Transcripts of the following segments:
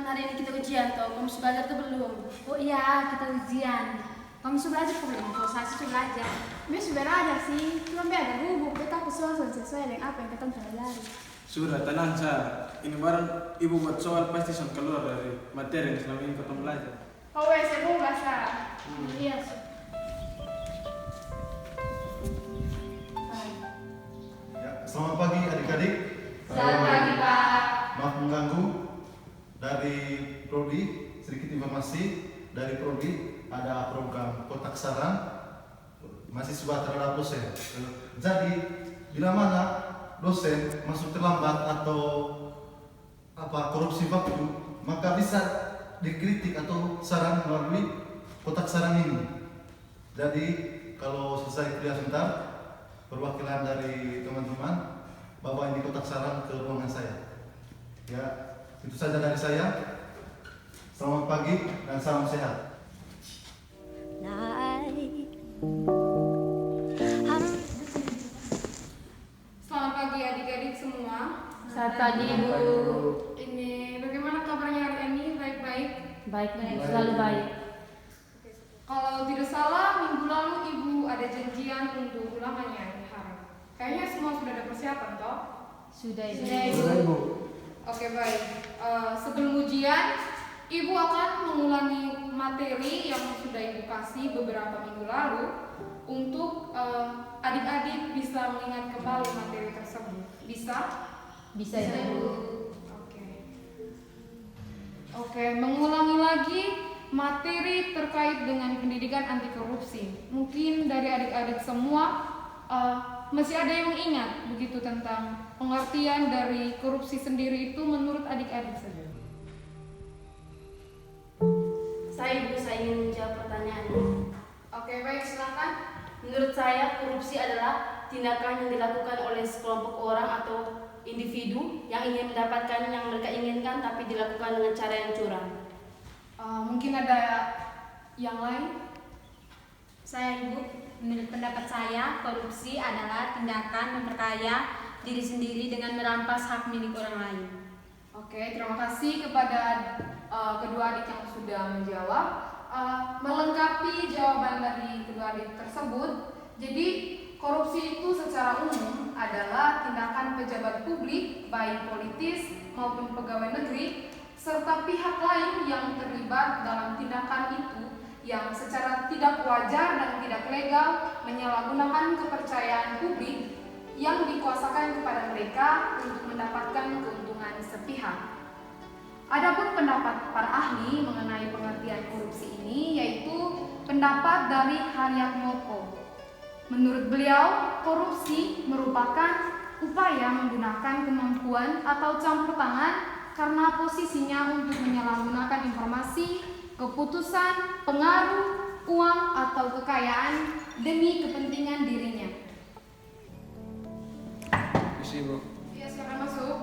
hari ini kita ujian toh, kamu sudah belajar atau belum? Oh iya, kita ujian. Kamu sudah belajar atau belum? Kalau saya sudah belajar. Saya sudah belajar sih, cuma ada gugup. Kita soal sesuai dengan apa yang kita pelajari. Sudah, tenang Sa. Ini barang ibu buat soal pasti sudah keluar dari materi yang selama ini kita belajar. Oh wes, saya mau bahasa. Iya. Selamat pagi adik-adik. Selamat pagi Pak. Maaf mengganggu. Dari Prodi, sedikit informasi dari Prodi ada program kotak saran mahasiswa terhadap dosen. Jadi bila mana dosen masuk terlambat atau korupsi waktu, maka bisa dikritik atau saran melalui kotak saran ini. Jadi kalau selesai kuliah sebentar, perwakilan dari teman-teman bawa ini kotak saran ke ruangan saya. Ya, itu saja dari saya. Selamat pagi dan salam sehat. Selamat pagi adik-adik semua. Selamat pagi Ibu. Ini bagaimana kabarnya hari ini? Baik-baik? Baik, selalu baik. Kalau tidak salah, minggu lalu Ibu ada janjian untuk ulangannya ini hari. Kayaknya semua sudah ada persiapan toh? Sudah Ibu. Sudah Ibu. Oke baik. Sebelum ujian, Ibu akan mengulangi materi yang sudah Ibu kasih beberapa minggu lalu untuk adik-adik bisa mengingat kembali materi tersebut. Bisa? Bisa Ibu. Oke, mengulangi lagi materi terkait dengan pendidikan anti korupsi. Mungkin dari adik-adik semua masih ada yang ingat begitu tentang pengertian dari korupsi sendiri itu menurut adik-adik saja. Saya ingin menjawab pertanyaan ini. Oke, baik silakan. Menurut saya, korupsi adalah tindakan yang dilakukan oleh sekelompok orang atau individu yang ingin mendapatkan yang mereka inginkan tapi dilakukan dengan cara yang curang. Mungkin ada yang lain? Saya Ibu, menurut pendapat saya, korupsi adalah tindakan memperkaya diri sendiri dengan merampas hak milik orang lain. Oke, terima kasih kepada kedua adik yang sudah menjawab. Melengkapi jawaban dari kedua adik tersebut, jadi korupsi itu secara umum adalah tindakan pejabat publik, baik politis maupun pegawai negeri, serta pihak lain yang terlibat dalam tindakan itu yang secara tidak wajar dan tidak legal menyalahgunakan kepercayaan publik yang dikuasakan kepada mereka untuk mendapatkan keuntungan sepihak. Adapun pendapat para ahli mengenai pengertian korupsi ini yaitu pendapat dari Haryatmoko. Menurut beliau, korupsi merupakan upaya menggunakan kemampuan atau campur tangan karena posisinya untuk menyalahgunakan informasi, keputusan, pengaruh, uang atau kekayaan demi kepentingan dirinya. Isi Bu. Iya, silakan masuk.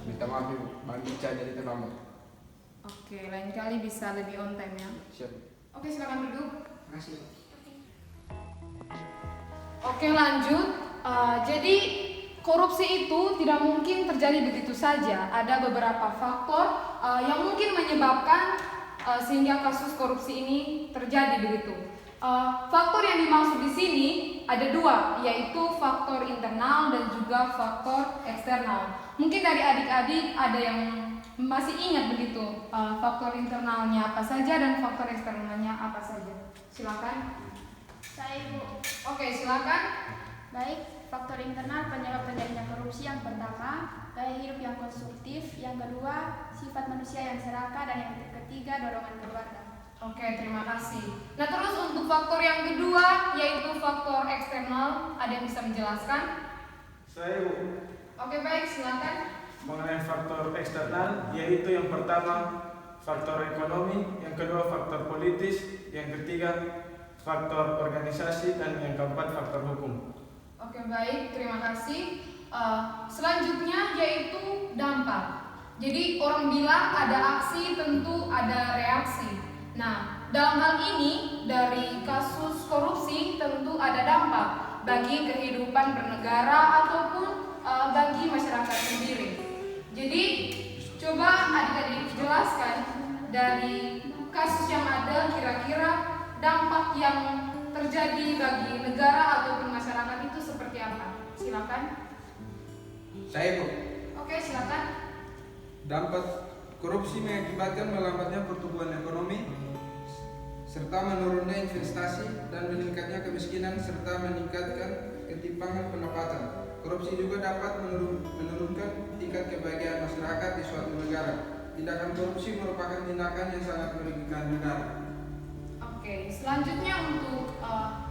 Minta maaf Ibu, mandi jadi terlambat. Oke, lain kali bisa lebih on time ya. Siap. Oke, silakan duduk. Makasih. Oke, lanjut. Jadi korupsi itu tidak mungkin terjadi begitu saja. Ada beberapa faktor yang mungkin menyebabkan sehingga kasus korupsi ini terjadi begitu. Faktor yang dimaksud di sini ada dua, yaitu faktor internal dan juga faktor eksternal. Mungkin dari adik-adik ada yang masih ingat begitu faktor internalnya apa saja dan faktor eksternalnya apa saja. Silakan. Saya Ibu. Oke, silakan. Baik, faktor internal penyebab terjadinya korupsi yang pertama, gaya hidup yang konstruktif, yang kedua, sifat manusia yang serakah, dan yang ketiga, dorongan keluarga. Oke, terima kasih. Nah, terus untuk faktor yang kedua yaitu faktor eksternal, ada yang bisa menjelaskan? Saya Bu. Oke, baik, silakan. Mengenai faktor eksternal, yaitu yang pertama faktor ekonomi, yang kedua faktor politis, yang ketiga faktor organisasi, dan yang keempat faktor hukum. Oke, baik, terima kasih. Selanjutnya yaitu dampak. Jadi orang bilang ada aksi tentu ada reaksi. Nah, dalam hal ini dari kasus korupsi tentu ada dampak bagi kehidupan bernegara ataupun bagi masyarakat sendiri. Jadi coba adik-adik menjelaskan dari kasus yang ada, kira-kira dampak yang terjadi bagi negara ataupun masyarakat itu seperti apa? Silakan. Saya Bu. Oke, silakan. Dampak korupsi mengakibatkan melambatnya pertumbuhan ekonomi, serta menurunnya investasi dan meningkatnya kemiskinan serta meningkatkan ketimpangan pendapatan. Korupsi juga dapat menurunkan tingkat kebahagiaan masyarakat di suatu negara. Tindakan korupsi merupakan tindakan yang sangat merugikan negara. Oke, selanjutnya untuk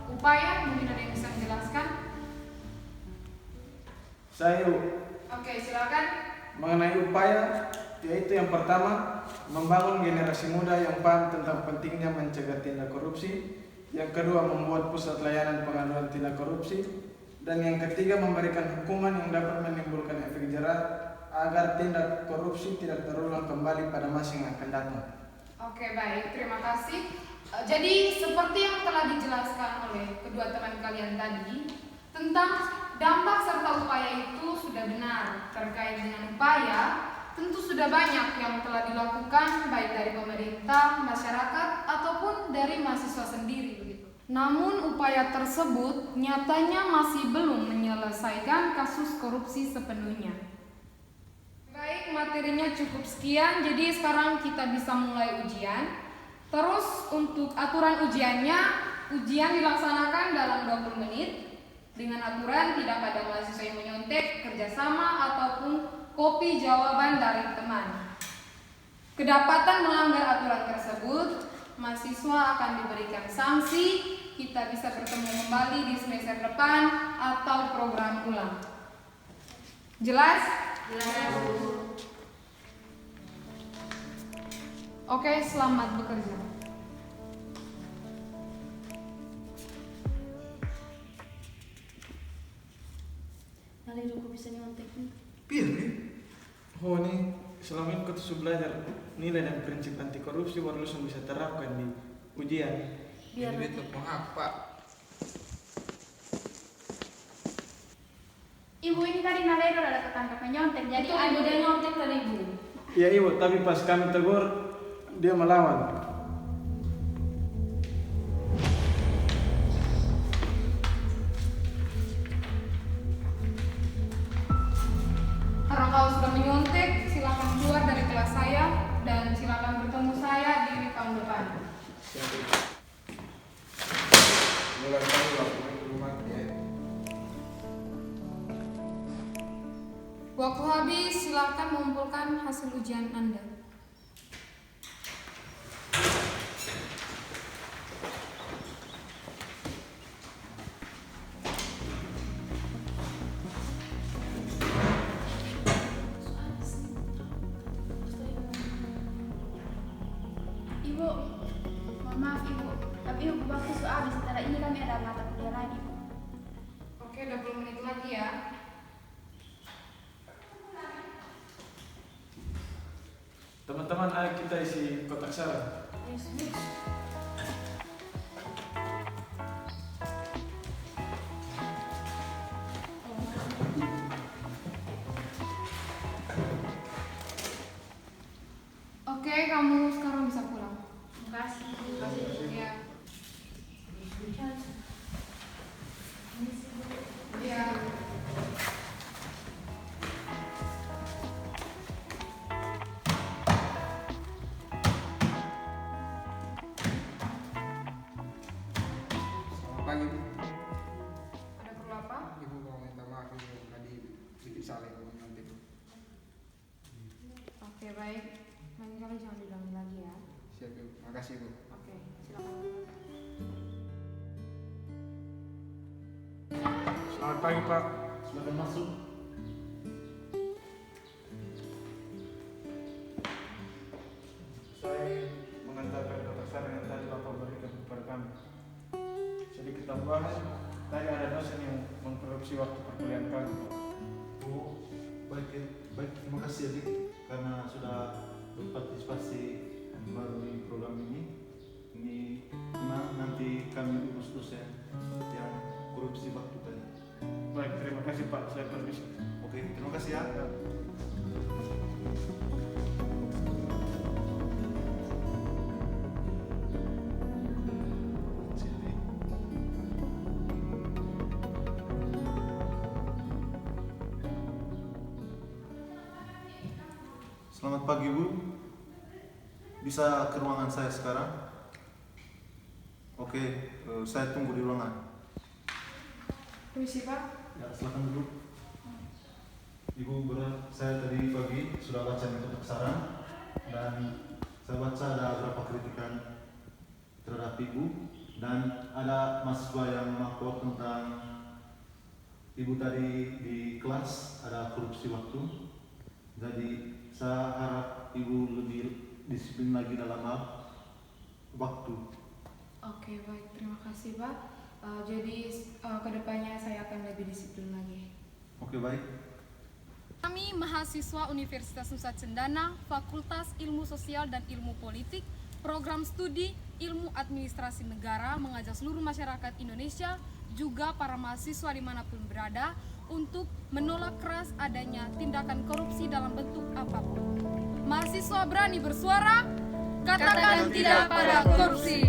upaya, mungkin ada yang bisa menjelaskan? Saya Oke, silakan. mengenai upaya, yaitu yang pertama membangun generasi muda yang paham tentang pentingnya mencegah tindak korupsi, yang kedua membuat pusat layanan pengaduan tindak korupsi, dan yang ketiga memberikan hukuman yang dapat menimbulkan efek jerah agar tindak korupsi tidak terulang kembali pada masa yang akan datang. Oke, baik, terima kasih. Jadi seperti yang telah dijelaskan oleh kedua teman kalian tadi tentang dampak serta upaya itu sudah benar. Terkait dengan upaya, tentu sudah banyak yang telah dilakukan baik dari pemerintah, masyarakat, ataupun dari mahasiswa sendiri begitu. Namun upaya tersebut nyatanya masih belum menyelesaikan kasus korupsi sepenuhnya. Baik, materinya cukup sekian, jadi sekarang kita bisa mulai ujian. Terus untuk aturan ujiannya, ujian dilaksanakan dalam 20 menit dengan aturan tidak ada mahasiswa yang menyontek, kerjasama, ataupun kopi jawaban dari teman. Kedapatan melanggar aturan tersebut, mahasiswa akan diberikan sanksi. Kita bisa bertemu kembali di semester depan atau program ulang. Jelas? Jelas, Bu. Oke, selamat bekerja. Nali aku bisa nyontek nih. Biar nih. Oh ini selama ini kau tuh belajar nilai dan prinsip anti korupsi baru langsung bisa terapkan di ujian. Biar Ini duit mau apa? Ibu ini tadi Nalero ada ketangkap nyontek, jadi itu ibu dia nyontek tadi, Bu. Iya ibu, tapi pas kami tegur dia melawan. Karena kalau sudah menyontek, silakan keluar dari kelas saya dan silakan bertemu saya di tahun depan. Mulai kali waktu ke rumah ya. Waktu habis, silakan mengumpulkan hasil ujian Anda. Ibu, mohon maaf Ibu, tapi Ibu waktu sudah habis. Setelah ini kami ada mata kuliah lagi. Oke, 20 menit lagi ya. Teman-teman, ayo kita isi kotak saran. Yes. Oke, kamu sekarang bisa pulang. Terima kasih. Terima kasih. Ya. Ya. Selamat pagi Bu. Ada perlu apa? Ibu mau minta maaf Ibu tadi titik saling nanti. Oke, baik. Lain kali jangan diulangi lagi ya. Siap Ibu. Makasih Bu. Oke, silakan. Selamat pagi Pak. Silakan masuk. Saya mengantarkan kotak saran yang tadi Bapak berikan kepada kami. Sedikit tambahan, tadi ada dosen yang mengkorupsi waktu perkuliahan kami. Oh, baik, baik. Terima kasih Adik karena sudah berpartisipasi melalui program ini. Ini nanti kami urus dosen yang korupsi waktu tadi. Baik, terima kasih Pak. Saya permisi. Oke, terima kasih ya. Selamat pagi Bu. Bisa ke ruangan saya sekarang? Oke, saya tunggu di ruangan. Permisi Pak. Ya, silakan duduk. Ibu, saya tadi pagi sudah baca kotak saran dan saya baca ada beberapa kritikan terhadap Ibu dan ada mahasiswa yang melapor tentang Ibu tadi di kelas ada korupsi waktu. Jadi saya harap Ibu lebih disiplin lagi dalam hal waktu. Oke, baik. Terima kasih Pak. Jadi kedepannya saya akan lebih disiplin lagi. Oke, baik. Kami mahasiswa Universitas Nusa Cendana, Fakultas Ilmu Sosial dan Ilmu Politik, Program Studi Ilmu Administrasi Negara mengajak seluruh masyarakat Indonesia, juga para mahasiswa dimanapun berada, untuk menolak keras adanya tindakan korupsi dalam bentuk apapun. Mahasiswa berani bersuara, katakan tidak pada korupsi.